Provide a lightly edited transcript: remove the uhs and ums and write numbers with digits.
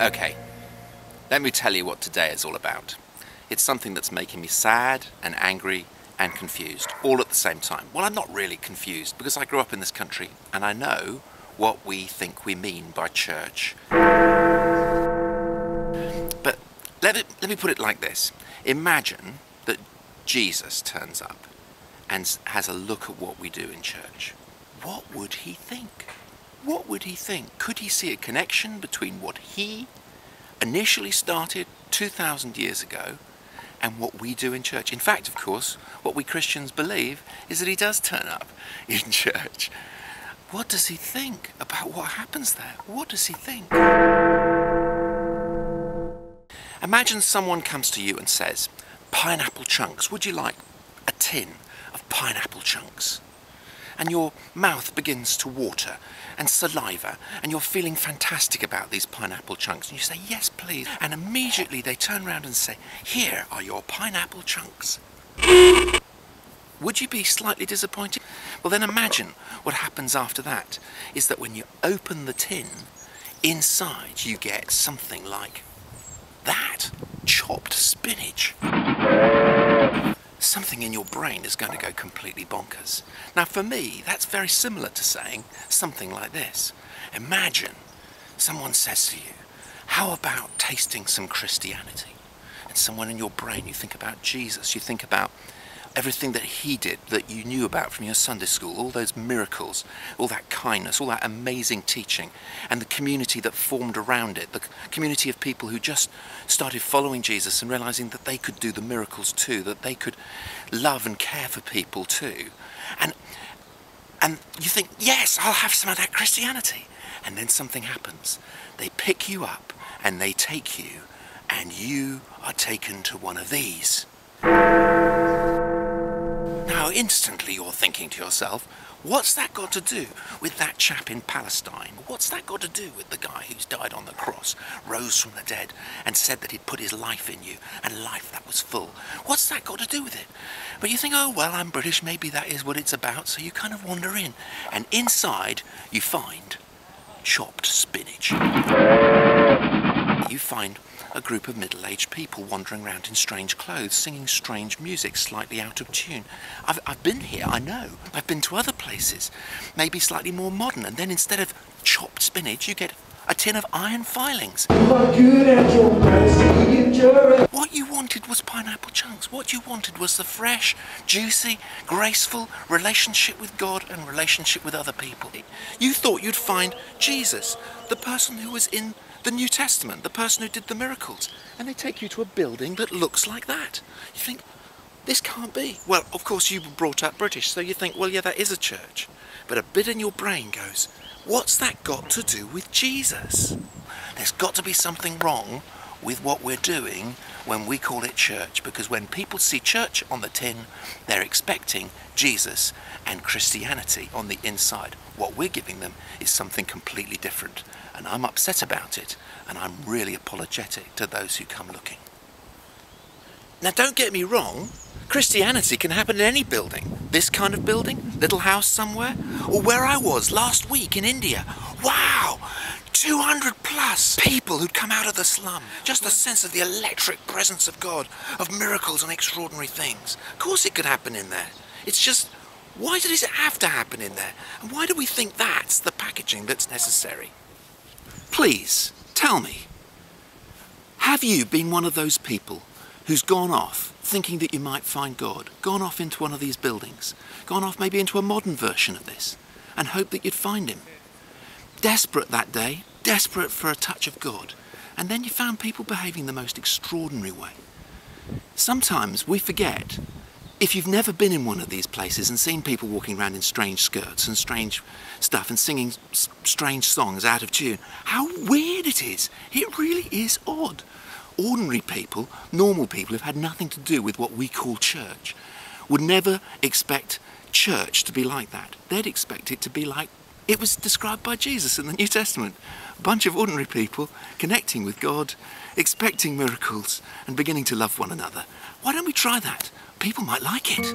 Okay, let me tell you what today is all about. It's something that's making me sad and angry and confused, all at the same time. Well, I'm not really confused because I grew up in this country and I know what we think we mean by church. But let me put it like this. Imagine that Jesus turns up and has a look at what we do in church. What would he think? What would he think? Could he see a connection between what he initially started 2,000 years ago and what we do in church? In fact, of course, what we Christians believe is that he does turn up in church. What does he think about what happens there? What does he think? Imagine someone comes to you and says, "Pineapple chunks, would you like a tin of pineapple chunks?" And your mouth begins to water and saliva and you're feeling fantastic about these pineapple chunks and you say, "Yes, please." And immediately they turn around and say, "Here are your pineapple chunks." Would you be slightly disappointed? Well, then imagine what happens after that is that when you open the tin, inside you get something like that, chopped spinach. Something in your brain is going to go completely bonkers. Now for me, that's very similar to saying something like this. Imagine someone says to you, "How about tasting some Christianity?" And someone in your brain, you think about Jesus, you think about everything that he did that you knew about from your Sunday school, all those miracles, all that kindness, all that amazing teaching, and the community that formed around it, the community of people who just started following Jesus and realizing that they could do the miracles too, that they could love and care for people too. And you think, "Yes, I'll have some of that Christianity." And then something happens. They pick you up and they take you, and you are taken to one of these. Now instantly you're thinking to yourself, what's that got to do with that chap in Palestine? What's that got to do with the guy who's died on the cross, rose from the dead, and said that he'd put his life in you, and life that was full? What's that got to do with it? But you think, oh well, I'm British, maybe that is what it's about, so you kind of wander in, and inside you find chopped spinach. You find a group of middle-aged people wandering around in strange clothes, singing strange music, slightly out of tune. I've been here, I know. I've been to other places, maybe slightly more modern, and then instead of chopped spinach, you get a tin of iron filings. What you wanted was pineapple chunks. What you wanted was the fresh, juicy, graceful relationship with God and relationship with other people. You thought you'd find Jesus, the person who was in the New Testament, the person who did the miracles, and they take you to a building that looks like that. You think, this can't be. Well, of course you were brought up British, so you think, well, yeah, that is a church. But a bit in your brain goes, what's that got to do with Jesus? There's got to be something wrong with what we're doing when we call it church, because when people see church on the tin, they're expecting Jesus and Christianity on the inside. What we're giving them is something completely different, and I'm upset about it, and I'm really apologetic to those who come looking. Now don't get me wrong, Christianity can happen in any building. This kind of building, little house somewhere, or where I was last week in India. Wow! 200 plus people who'd come out of the slum. Just a sense of the electric presence of God, of miracles and extraordinary things. Of course it could happen in there. It's just, why does it have to happen in there? And why do we think that's the packaging that's necessary? Please, tell me, have you been one of those people who's gone off thinking that you might find God, gone off into one of these buildings, gone off maybe into a modern version of this, and hoped that you'd find him? Desperate that day, desperate for a touch of God, and then you found people behaving the most extraordinary way. Sometimes we forget, if you've never been in one of these places and seen people walking around in strange skirts and strange stuff and singing strange songs out of tune, how weird it is. It really is odd. Ordinary people, normal people who've had nothing to do with what we call church, would never expect church to be like that. They'd expect it to be like it was described by Jesus in the New Testament. A bunch of ordinary people connecting with God, expecting miracles, and beginning to love one another. Why don't we try that? People might like it.